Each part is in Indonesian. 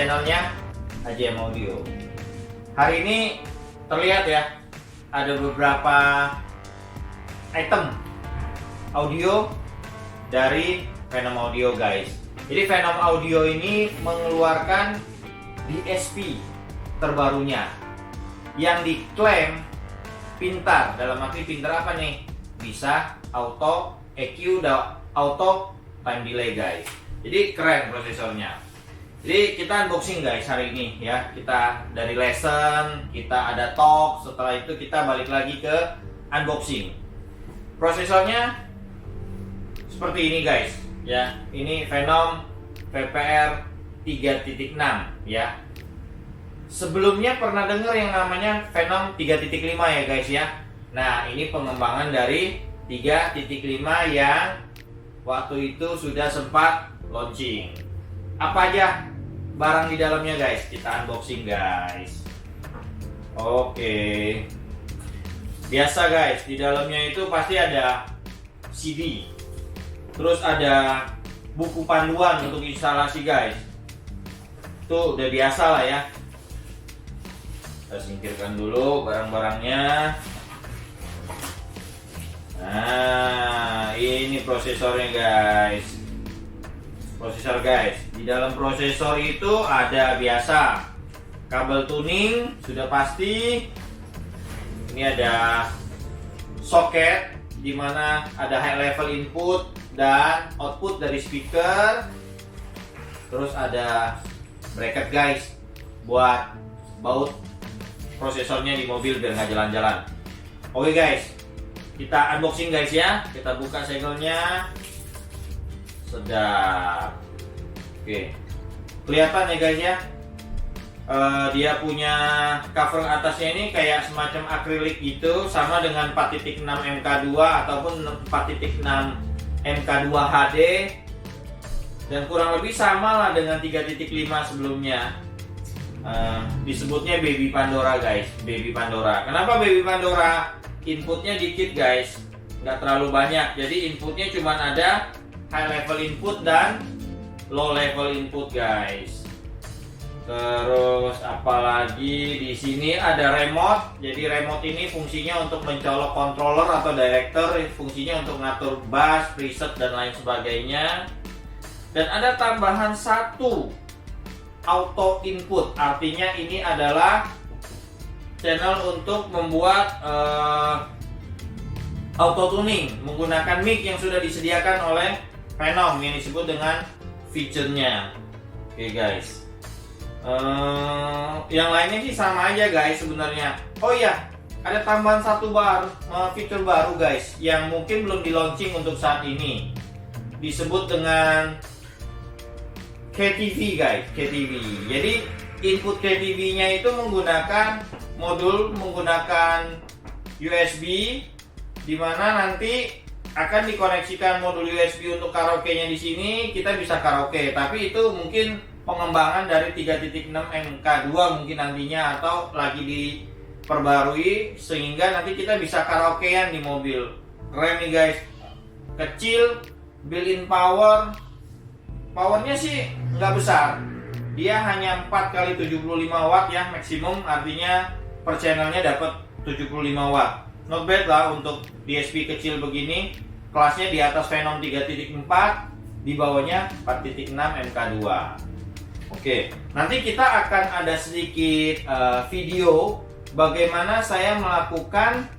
channelnya AJM Audio. Hari ini terlihat ya, ada beberapa item audio dari Phenom Audio guys. Jadi Phenom Audio ini mengeluarkan DSP terbarunya yang diklaim pintar. Dalam arti pintar apa nih? Bisa auto EQ dan auto time delay guys. Jadi keren prosesornya. Jadi kita unboxing guys hari ini ya. Kita dari lesson, kita ada talk, setelah itu kita balik lagi ke unboxing. Prosesornya seperti ini guys ya. Ini Phenom VPR 3.6 ya. Sebelumnya pernah dengar yang namanya Phenom 3.5 ya guys ya. Nah, ini pengembangan dari 3.5 yang waktu itu sudah sempat launching. Apa aja barang di dalamnya guys? Kita unboxing guys. Oke. Biasa guys, di dalamnya itu pasti ada CD. Terus ada buku panduan untuk instalasi guys. Itu udah biasa lah ya. Kita singkirkan dulu barang-barangnya. Nah, ini prosesornya guys. Prosesor guys. Di dalam prosesor itu ada biasa kabel tuning, sudah pasti. Ini ada soket di mana ada high level input dan output dari speaker. Terus ada bracket guys buat baut prosesornya di mobil biar nggak jalan-jalan. Oke guys, kita unboxing guys ya. Kita buka segelnya. Sedap. Oke, kelihatan ya guys ya. Dia punya cover atasnya ini kayak semacam akrilik gitu, sama dengan 4.6 MK2 ataupun 4.6 MK2 HD, dan kurang lebih sama lah dengan 3.5 sebelumnya. Disebutnya Baby Pandora guys, Baby Pandora. Kenapa Baby Pandora? Inputnya dikit guys, nggak terlalu banyak. Jadi inputnya cuma ada high level input dan low level input guys. Terus apalagi di sini ada remote. Jadi remote ini fungsinya untuk mencolok controller atau director, fungsinya untuk ngatur bass, preset dan lain sebagainya. Dan ada tambahan satu auto input, artinya ini adalah channel untuk membuat auto tuning menggunakan mic yang sudah disediakan oleh Phenom yang disebut dengan feature-nya. Oke guys. Yang lainnya sih sama aja guys sebenarnya. Oh iya, ada tambahan satu fitur baru guys yang mungkin belum di launching untuk saat ini. Disebut dengan KTV guys, KTV. Jadi input KTV-nya itu menggunakan modul menggunakan USB, di mana nanti akan dikoneksikan modul USB untuk karaoke-nya di sini. Kita bisa karaoke, tapi itu mungkin pengembangan dari 3.6 MK2 mungkin nantinya, atau lagi diperbarui sehingga nanti kita bisa karaokean di mobil. Keren nih guys, kecil, built-in powernya sih nggak besar, dia hanya 4x75 watt ya maksimum, artinya per channelnya dapat 75 watt. Not bad lah untuk DSP kecil begini. Kelasnya di atas Phenom 3.4, di bawahnya 4.6 MK2. Oke, nanti kita akan ada sedikit video bagaimana saya melakukan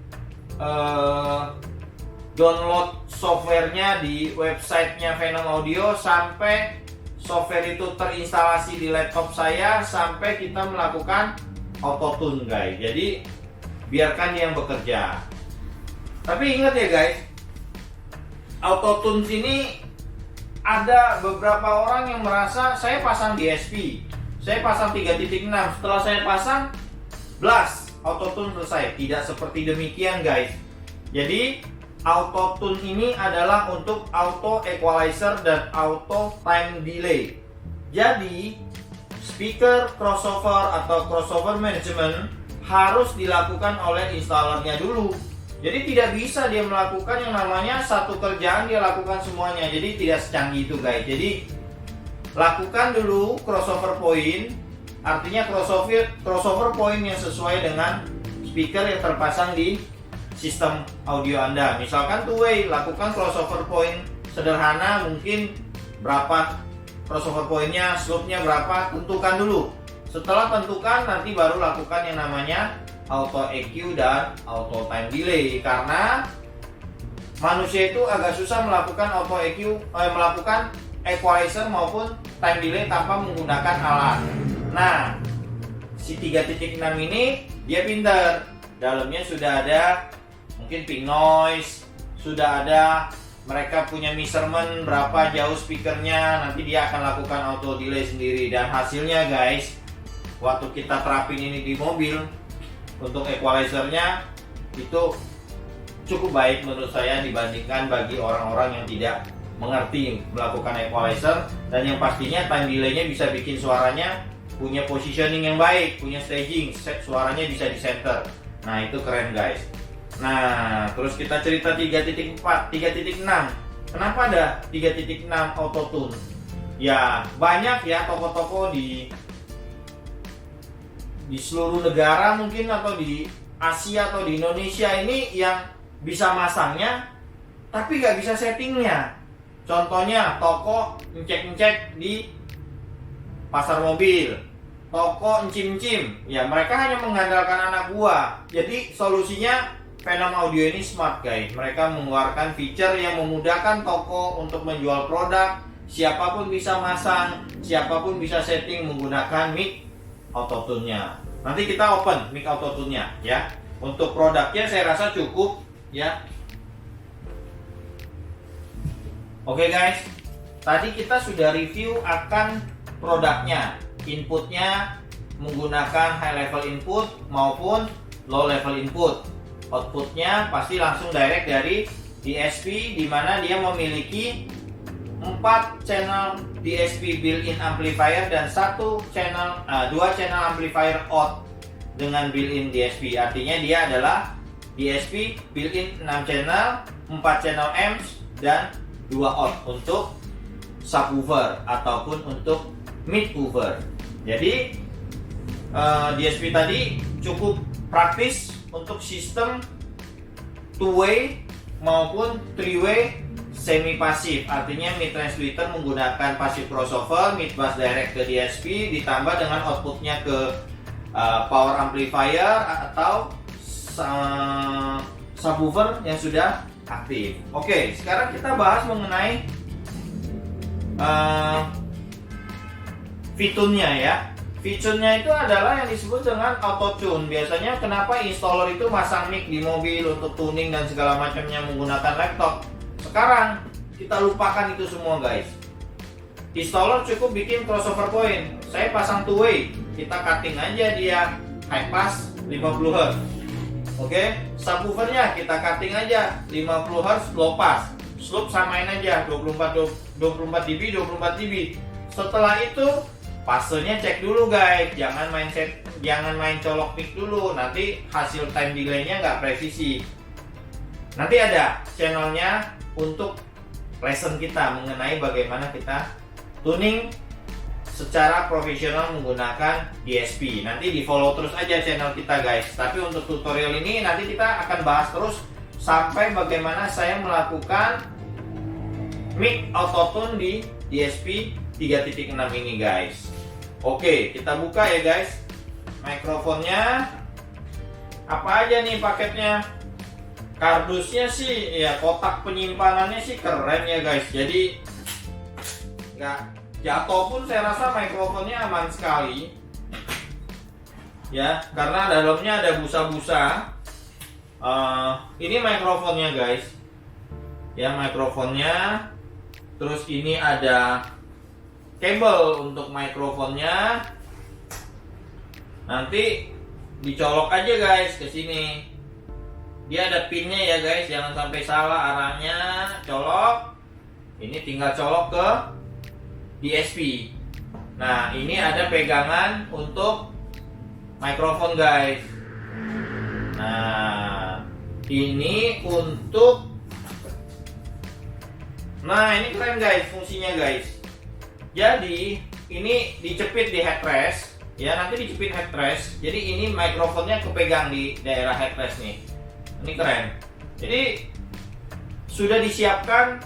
download softwarenya di websitenya Phenom Audio sampai software itu terinstalasi di laptop saya, sampai kita melakukan auto tune guys. Jadi biarkan dia yang bekerja. Tapi ingat ya guys, auto tune ini ada beberapa orang yang merasa saya pasang DSP, saya pasang 3.6, setelah saya pasang blast auto tune selesai. Tidak seperti demikian guys. Jadi auto tune ini adalah untuk auto equalizer dan auto time delay. Jadi speaker crossover atau crossover management harus dilakukan oleh installernya dulu. Jadi tidak bisa dia melakukan yang namanya satu kerjaan dia lakukan semuanya. Jadi tidak secanggih itu guys. Jadi lakukan dulu crossover point, artinya crossover point yang sesuai dengan speaker yang terpasang di sistem audio Anda. Misalkan two-way, lakukan crossover point sederhana, mungkin berapa crossover pointnya, slope-nya berapa, tentukan dulu. Setelah tentukan, nanti baru lakukan yang namanya auto EQ dan auto time delay, karena manusia itu agak susah melakukan auto EQ, melakukan equalizer maupun time delay tanpa menggunakan alat. Nah, si 3.6 ini dia pinter. Dalamnya sudah ada mungkin pink noise, sudah ada, mereka punya measurement berapa jauh speakernya, nanti dia akan lakukan auto delay sendiri. Dan hasilnya guys, waktu kita terapin ini di mobil untuk equalizernya itu cukup baik menurut saya dibandingkan bagi orang-orang yang tidak mengerti melakukan equalizer. Dan yang pastinya time delay-nya bisa bikin suaranya punya positioning yang baik, punya staging, suaranya bisa di center. Nah itu keren guys. Nah terus kita cerita 3.4, 3.6. Kenapa ada 3.6 auto tune? Ya banyak ya toko-toko di seluruh negara mungkin, atau di Asia atau di Indonesia ini yang bisa masangnya tapi nggak bisa settingnya. Contohnya toko ngecek di pasar mobil, toko encim-encim, ya mereka hanya mengandalkan anak buah. Jadi solusinya Phenom Audio ini smart guys. Mereka mengeluarkan feature yang memudahkan toko untuk menjual produk. Siapapun bisa masang, siapapun bisa setting menggunakan mic autotune-nya. Nanti kita open mic autotune-nya ya. Untuk produknya saya rasa cukup ya. Oke guys, tadi kita sudah review akan produknya. Inputnya menggunakan high level input maupun low level input. Outputnya pasti langsung direct dari DSP, di mana dia memiliki 4 channel DSP built-in amplifier dan 2 channel amplifier out dengan built-in DSP. Artinya dia adalah DSP built-in 6 channel, 4 channel amps dan 2 out untuk subwoofer ataupun untuk midwoofer. Jadi DSP tadi cukup praktis untuk sistem two-way maupun three-way semi pasif. Artinya mid transmitter menggunakan passive crossover, mid bass direct ke DSP ditambah dengan outputnya ke power amplifier atau subwoofer yang sudah aktif. Oke, sekarang kita bahas mengenai fiturnya ya. Fiturnya itu adalah yang disebut dengan auto tune. Biasanya kenapa installer itu masang mic di mobil untuk tuning dan segala macamnya menggunakan laptop. Sekarang kita lupakan itu semua guys. Installer cukup bikin crossover point. Saya pasang two way, kita cutting aja dia high pass 50 Hz. Oke, subwoofernya kita cutting aja 50 Hz low pass. Slope samain aja 24 dB 24 dB. Setelah itu fasenya cek dulu guys, jangan main colok mic dulu, nanti hasil time delay-nya nggak presisi. Nanti ada channelnya untuk lesson kita mengenai bagaimana kita tuning secara profesional menggunakan DSP. Nanti di follow terus aja channel kita guys. Tapi untuk tutorial ini nanti kita akan bahas terus sampai bagaimana saya melakukan mic autotune di DSP 3.6 ini guys. Oke, kita buka ya guys mikrofonnya. Apa aja nih paketnya? Kardusnya sih ya, kotak penyimpanannya sih keren ya guys. Jadi nggak jatuh pun saya rasa mikrofonnya aman sekali ya, karena dalamnya ada busa-busa. Ini mikrofonnya guys ya, mikrofonnya. Terus ini ada kabel untuk mikrofonnya. Nanti dicolok aja guys ke sini. Dia ada pinnya ya guys, jangan sampai salah arahnya. Colok. Ini tinggal colok ke DSP. Nah, ini ada pegangan untuk mikrofon guys. Nah, ini untuk, nah ini keren guys fungsinya guys. Jadi ini dicepit di headrest ya, nanti dicepit headrest. Jadi ini mikrofonnya kepegang di daerah headrest nih. Ini keren. Jadi sudah disiapkan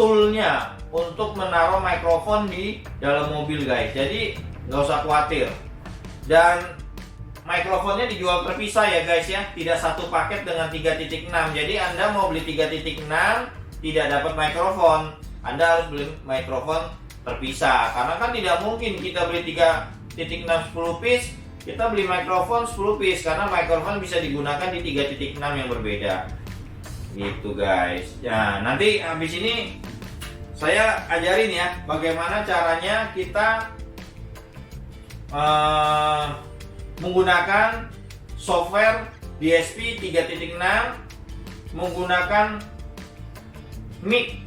toolnya untuk menaruh mikrofon di dalam mobil guys. Jadi nggak usah khawatir. Dan mikrofonnya dijual terpisah ya guys ya, tidak satu paket dengan 3.6. Jadi Anda mau beli 3.6 tidak dapat mikrofon, Anda harus beli mikrofon terpisah. Karena kan tidak mungkin kita beli 3.6 10 piece, kita beli mikrofon 10 piece, karena mikrofon bisa digunakan di 3.6 yang berbeda. Gitu guys. Ya, nanti habis ini saya ajarin ya bagaimana caranya kita menggunakan software DSP 3.6, menggunakan mic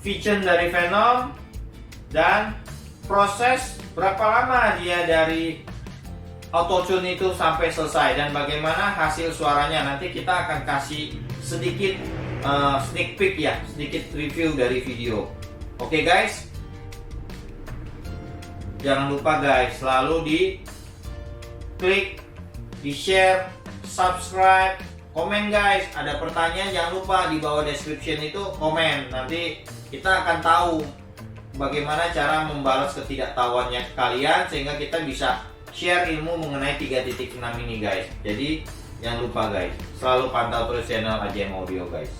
Vision dari Venom, dan proses berapa lama dia dari autotune itu sampai selesai, dan bagaimana hasil suaranya. Nanti kita akan kasih sedikit sneak peek ya, sedikit review dari video. Oke guys, jangan lupa guys, selalu di klik, di share, subscribe, komen guys. Ada pertanyaan jangan lupa di bawah description itu komen. Nanti kita akan tahu bagaimana cara membalas ketidaktahuannya kalian, sehingga kita bisa share ilmu mengenai 3.6 ini guys. Jadi jangan lupa guys, selalu pantau terus channel AJM Audio guys.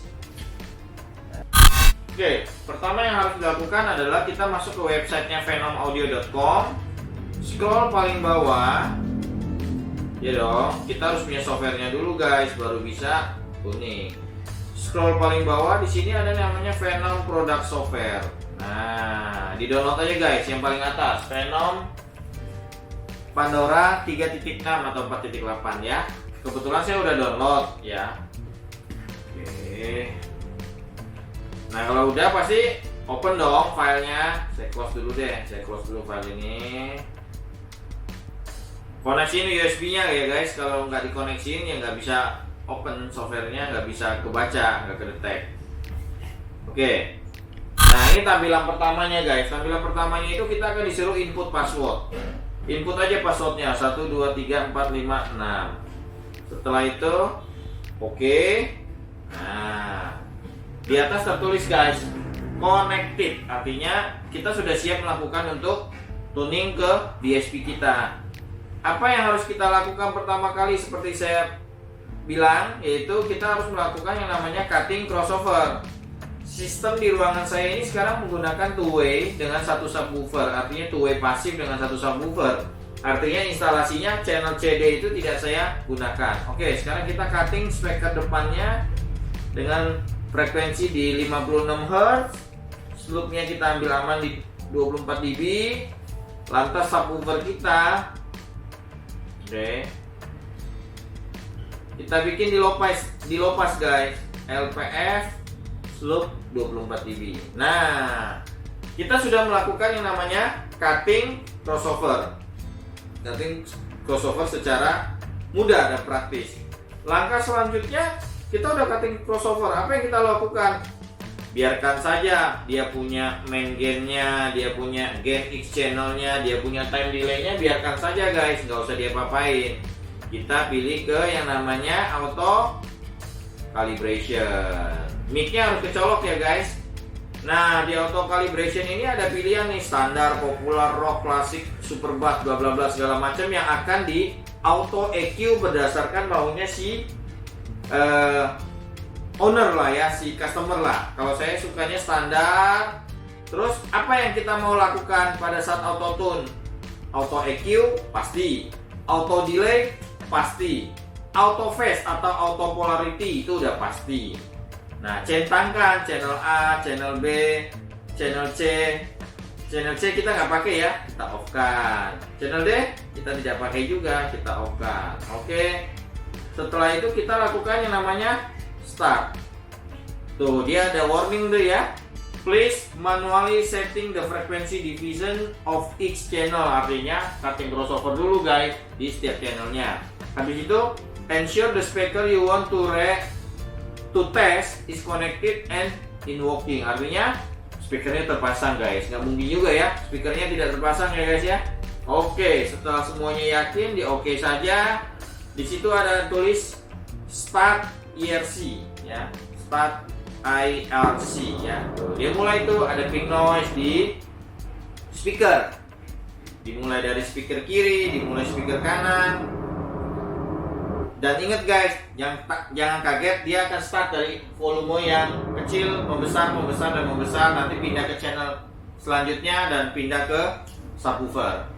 Oke, pertama yang harus dilakukan adalah kita masuk ke websitenya venomaudio.com. Scroll paling bawah. Ya dong, kita harus punya softwarenya dulu guys, baru bisa tuning. Scroll paling bawah, di sini ada namanya Venom Product Software. Nah, di download aja guys, yang paling atas Venom Pandora 3.6 atau 4.8 ya. Kebetulan saya udah download ya. Oke. Nah, kalau udah pasti open dong filenya. Saya close dulu deh, saya close dulu file ini. Koneksiin USB-nya ya guys. Kalau nggak dikoneksiin ya nggak bisa open softwarenya, nggak bisa kebaca, nggak kedetek. Oke. Nah, ini tampilan pertamanya guys. Tampilan pertamanya itu kita akan disuruh input password. Input aja passwordnya 1 2 3 4 5 6. Setelah itu oke. Nah, di atas tertulis guys connected, artinya kita sudah siap melakukan untuk tuning ke DSP kita. Apa yang harus kita lakukan pertama kali seperti saya bilang, yaitu kita harus melakukan yang namanya cutting crossover. Sistem di ruangan saya ini sekarang menggunakan two-way dengan satu subwoofer, artinya two-way pasif dengan satu subwoofer. Artinya instalasinya channel CD itu tidak saya gunakan. Oke, sekarang kita cutting speaker depannya dengan frekuensi di 56 Hz. Loopnya kita ambil aman di 24 dB. Lantas subwoofer kita, oke, kita bikin di low pass guys, LPF slope 24 dB. Nah, kita sudah melakukan yang namanya cutting crossover. Cutting crossover secara mudah dan praktis. Langkah selanjutnya, kita udah cutting crossover. Apa yang kita lakukan? Biarkan saja dia punya main gain-nya, dia punya gain X channel-nya, dia punya time delay-nya, biarkan saja guys, nggak usah diapa-apain. Kita pilih ke yang namanya auto calibration. Mic-nya harus kecolok ya guys. Nah, di auto calibration ini ada pilihan nih, standar, popular, rock, klasik, super bass, bla bla bla segala macam yang akan di auto EQ berdasarkan maunya si owner lah ya, si customer lah. Kalau saya sukanya standar. Terus apa yang kita mau lakukan pada saat auto tune? Auto EQ pasti, auto delay pasti, auto phase atau auto polarity itu udah pasti. Nah, centangkan channel A, channel B, channel C. Channel C kita nggak pakai ya, kita off kan. Channel D kita tidak pakai juga, kita off kan. Oke. Setelah itu kita lakukan yang namanya start. Tuh, dia ada warning tuh ya. Please manually setting the frequency division of each channel. Artinya cutting crossover dulu guys di setiap channelnya. Habis itu ensure the speaker you want to test is connected and in working. Artinya speakernya terpasang guys. Nggak mungkin juga ya speakernya tidak terpasang ya guys ya. Oke, setelah semuanya yakin, di oke saja. Di situ ada tulis Start IRC ya, Start IRC ya. Dia mulai tuh ada pink noise di speaker. Dimulai dari speaker kiri, dimulai speaker kanan. Dan ingat guys, jangan kaget, dia akan start dari volume yang kecil, membesar, dan membesar. Nanti pindah ke channel selanjutnya dan pindah ke subwoofer.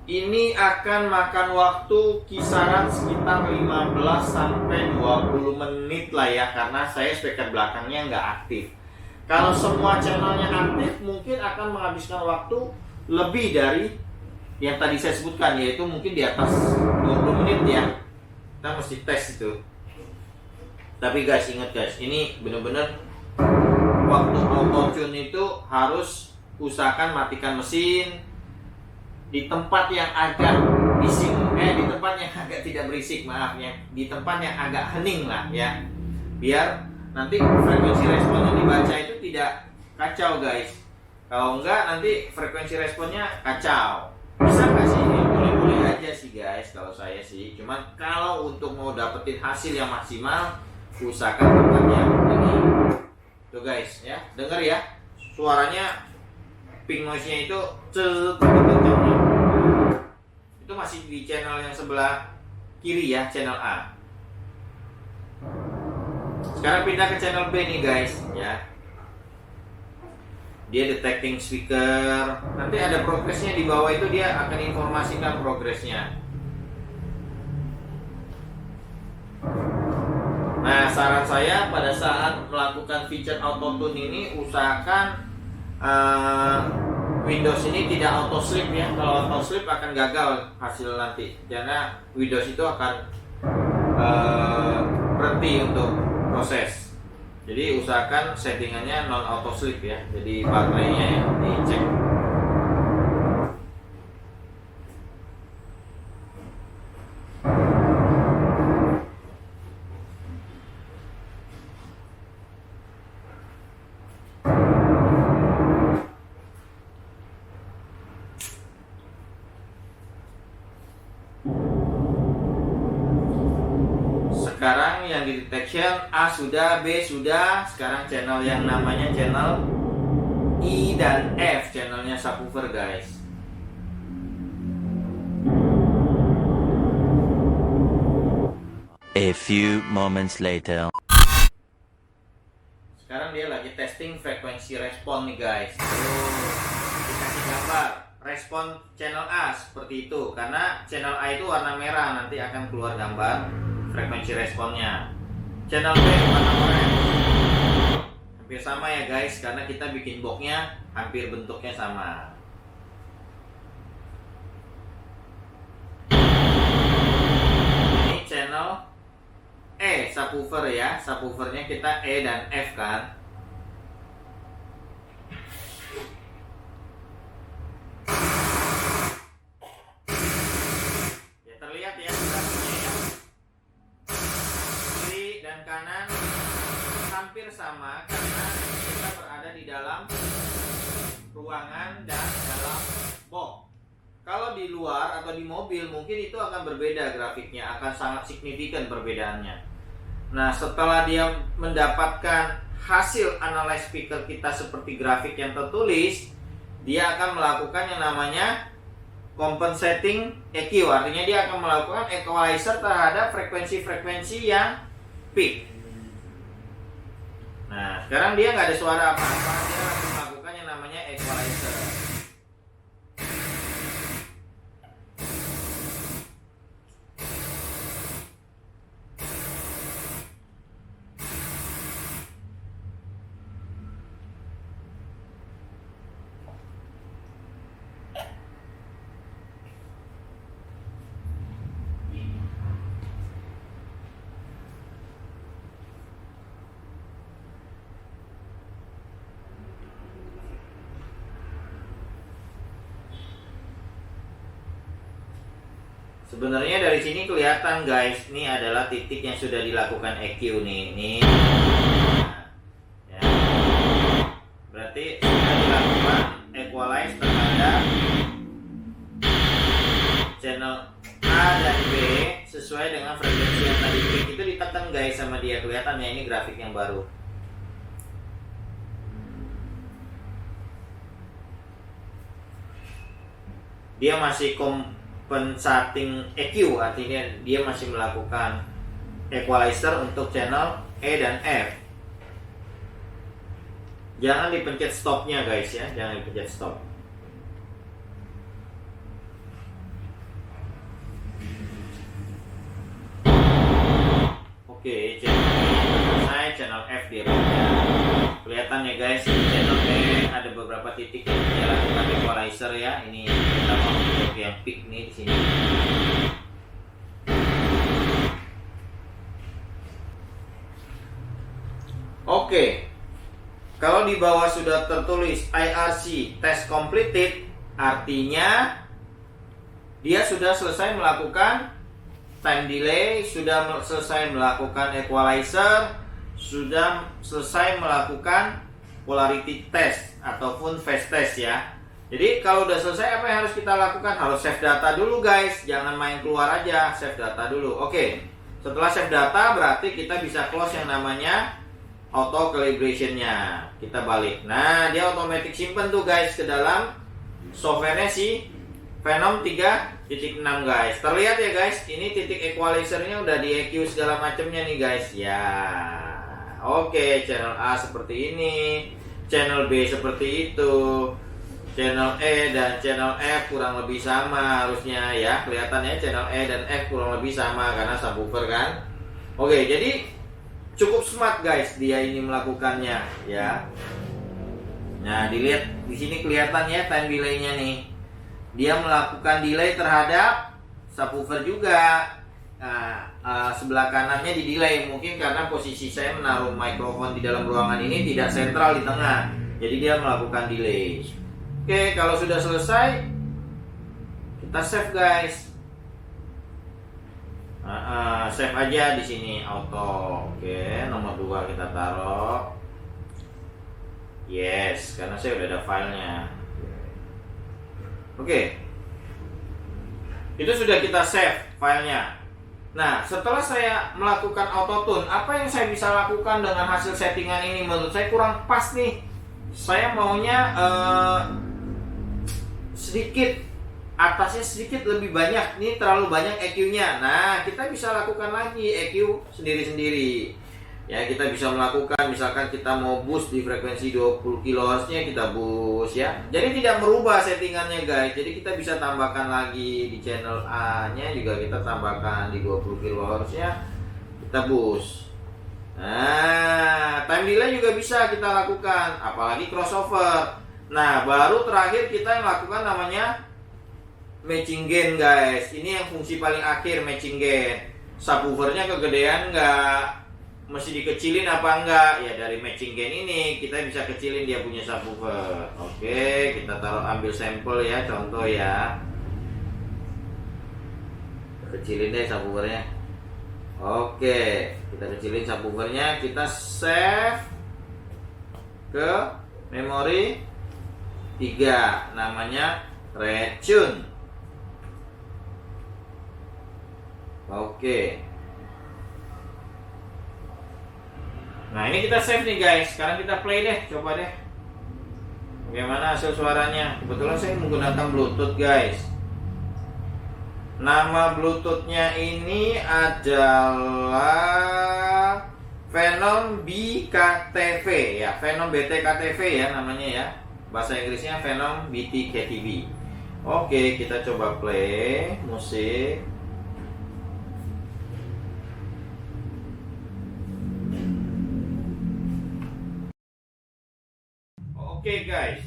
Ini akan makan waktu kisaran sekitar 15-20 menit lah ya, karena saya speaker belakangnya nggak aktif. Kalau semua channelnya aktif, mungkin akan menghabiskan waktu lebih dari yang tadi saya sebutkan, yaitu mungkin di atas 20 menit ya. Kita mesti tes itu. Tapi guys, ingat guys, ini bener-bener waktu auto tune itu harus usahakan matikan mesin di tempat yang agak bising, di tempat yang agak tidak berisik, maaf ya, di tempat yang agak hening lah ya, biar nanti frekuensi respon yang dibaca itu tidak kacau guys. Kalau enggak nanti frekuensi responnya kacau. Bisa nggak sih? Boleh-boleh aja sih guys kalau saya sih. Cuman kalau untuk mau dapetin hasil yang maksimal, usahakan tempat yang ini. Tuh guys ya, denger ya, suaranya pink noise-nya itu kencangnya. Itu masih di channel yang sebelah kiri ya, channel A. Sekarang pindah ke channel B nih guys ya. Dia detecting speaker. Nanti ada progresnya di bawah itu, dia akan informasikan progresnya. Nah, saran saya pada saat melakukan feature auto tune ini, usahakan Windows ini tidak auto sleep ya. Kalau auto sleep akan gagal hasil nanti, karena Windows itu akan berhenti untuk proses. Jadi usahakan settingannya non auto sleep ya. Jadi baterainya yang dicek. Sekarang yang di detection A sudah, B sudah. Sekarang channel yang namanya channel I dan F, channelnya subwoofer guys. A few moments later. Sekarang dia lagi testing frekuensi respon nih guys. Dikasih gambar respon channel A seperti itu, karena channel A itu warna merah, nanti akan keluar gambar frekuensi responnya. Channel B warna oranye. Hampir sama ya guys, karena kita bikin boxnya hampir bentuknya sama. Ini channel E subwoofer ya, subwoofernya kita E dan F kan. Ya terlihat ya grafiknya ya. Kiri dan kanan hampir sama karena kita berada di dalam ruangan dan dalam box. Kalau di luar atau di mobil mungkin itu akan berbeda grafiknya, akan sangat signifikan perbedaannya. Nah, setelah dia mendapatkan hasil analyze speaker kita seperti grafik yang tertulis, dia akan melakukan yang namanya compensating EQ. Artinya dia akan melakukan equalizer terhadap frekuensi-frekuensi yang peak. Nah, sekarang dia nggak ada suara apa-apa, dia langsung melakukan yang namanya equalizer. Sebenarnya dari sini kelihatan guys, ini adalah titik yang sudah dilakukan EQ nih. Nih. Ya. Berarti sudah dilakukan equalize terhadap channel A dan B sesuai dengan frekuensi yang tadi itu ditekan guys sama dia. Kelihatan ya, ini grafik yang baru. Dia masih compensating EQ, artinya dia masih melakukan equalizer untuk channel E dan F. Jangan dipencet stopnya guys ya, jangan dipencet stop. Oke, channel E selesai, channel F dia baca. Kelihatan ya guys, di channel E ada beberapa titik yang dia lakukan equalizer ya. Ini kita mau untuk yang peak nih di sini. Oke. Kalau di bawah sudah tertulis IRC test completed, artinya dia sudah selesai melakukan time delay, sudah selesai melakukan equalizer, sudah selesai melakukan polarity test ataupun phase test ya. Jadi kalau udah selesai, apa yang harus kita lakukan? Harus save data dulu guys, jangan main keluar aja, save data dulu. Oke, setelah save data berarti kita bisa close yang namanya auto calibration-nya. Kita balik. Nah, dia otomatis simpen tuh guys ke dalam software-nya si Phenom 3.6 guys. Terlihat ya guys, ini titik equalizer-nya udah di EQ segala macamnya nih guys. Ya. Oke, channel A seperti ini, channel B seperti itu, channel E dan channel F kurang lebih sama harusnya ya. Kelihatannya channel E dan F kurang lebih sama karena subwoofer kan. Oke, jadi cukup smart guys dia ini melakukannya ya. Nah, dilihat di sini kelihatannya time delay-nya nih. Dia melakukan delay terhadap subwoofer juga. Nah, sebelah kanannya di delay, mungkin karena posisi saya menaruh mikrofon di dalam ruangan ini tidak sentral di tengah. Jadi dia melakukan delay. Oke, kalau sudah selesai kita save guys. Save aja di sini auto. Oke, nomor 2 kita taruh. Yes, karena saya udah ada filenya. Oke. Itu sudah kita save filenya. Nah, setelah saya melakukan auto tune, apa yang saya bisa lakukan dengan hasil settingan ini? Menurut saya kurang pas nih. Saya maunya sedikit atasnya sedikit lebih banyak, ini terlalu banyak EQ-nya. Nah, kita bisa lakukan lagi EQ sendiri-sendiri. Ya, kita bisa melakukan, misalkan kita mau boost di frekuensi 20 kHz-nya kita boost ya. Jadi tidak merubah settingannya guys. Jadi kita bisa tambahkan lagi di channel A-nya juga kita tambahkan di 20 kHz-nya kita boost. Nah, time delay juga bisa kita lakukan, apalagi crossover. Nah, baru terakhir kita yang lakukan namanya matching gain guys. Ini yang fungsi paling akhir, matching gain. Subwoofernya kegedean nggak, mesti dikecilin apa enggak? Ya dari matching gain ini kita bisa kecilin dia punya subwoofer. Oke, kita taruh ambil sampel ya, contoh ya. Kecilin deh subwoofernya. Oke, kita kecilin subwoofernya, kita save ke memori 3, namanya retune. Oke. Nah, ini kita save nih guys. Sekarang kita play deh, coba deh. Bagaimana hasil suaranya? Kebetulan saya menggunakan Bluetooth guys. Nama Bluetoothnya ini adalah Phenom BKTV ya, Phenom BTKTV ya namanya ya. Bahasa Inggrisnya Phenom BTKTV. Oke, kita coba play musik. Oke guys,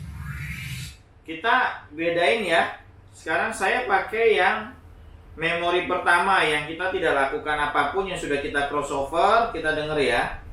kita bedain ya. Sekarang saya pakai yang memori pertama yang kita tidak lakukan apapun, yang sudah kita crossover. Kita denger ya.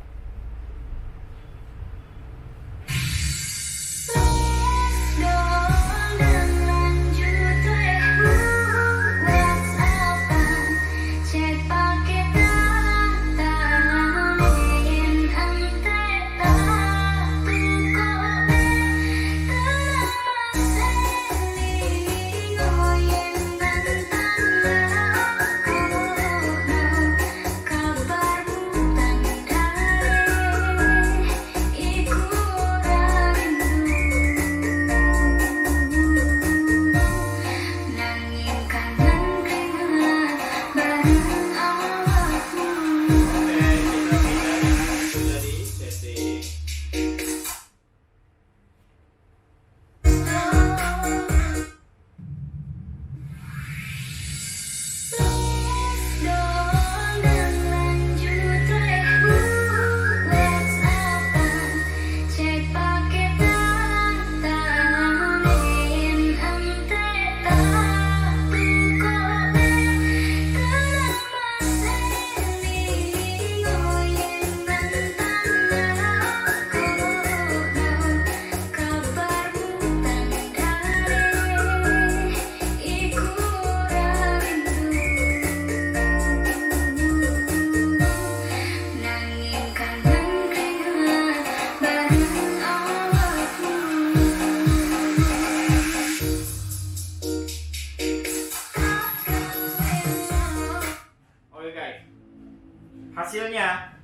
hasilnya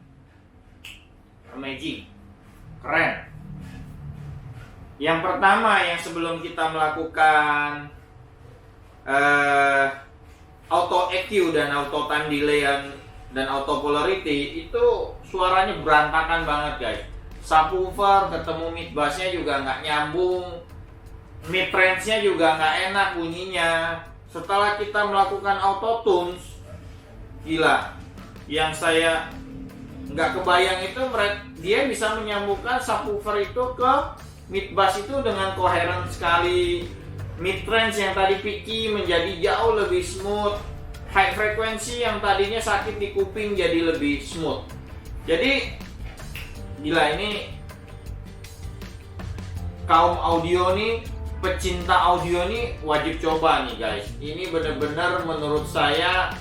amazing, keren. Yang pertama, yang sebelum kita melakukan auto EQ dan auto time delay dan auto polarity, itu suaranya berantakan banget guys. Subwoofer ketemu mid bassnya juga nggak nyambung, mid range-nya juga nggak enak bunyinya. Setelah kita melakukan auto tunes, gila, yang saya nggak kebayang itu dia bisa menyambungkan subwoofer itu ke mid bass itu dengan koheren sekali. Mid range yang tadi picky menjadi jauh lebih smooth. High frequency yang tadinya sakit di kuping jadi lebih smooth. Jadi gila, ini kaum audio nih, pecinta audio nih wajib coba nih guys. Ini bener-bener menurut saya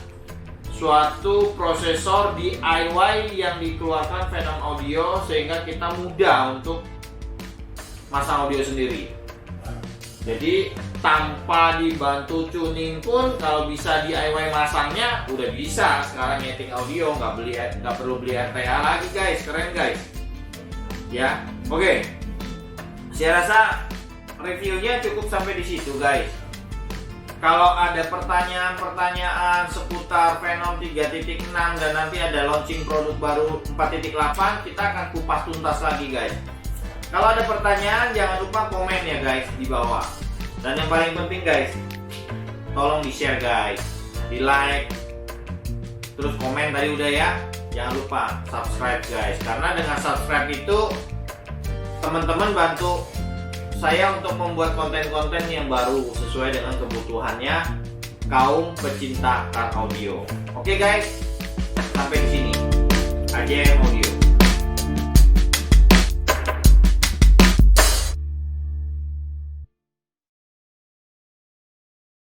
suatu prosesor DIY yang dikeluarkan Phenom Audio sehingga kita mudah untuk masang audio sendiri. Jadi tanpa dibantu tuning pun kalau bisa DIY masangnya udah bisa sekarang nyeting audio, nggak perlu beli RTA lagi guys. Keren guys ya. Oke, saya rasa reviewnya cukup sampai di situ guys. Kalau ada pertanyaan-pertanyaan seputar Phenom 3.6 dan nanti ada launching produk baru 4.8, kita akan kupas tuntas lagi guys. Kalau ada pertanyaan jangan lupa komen ya guys di bawah. Dan yang paling penting guys, tolong di-share guys, di-like, terus komen tadi udah ya. Jangan lupa subscribe guys, karena dengan subscribe itu teman-teman bantu saya untuk membuat konten-konten yang baru sesuai dengan kebutuhannya kaum pecinta car audio. Oke guys, sampai di sini aja audio.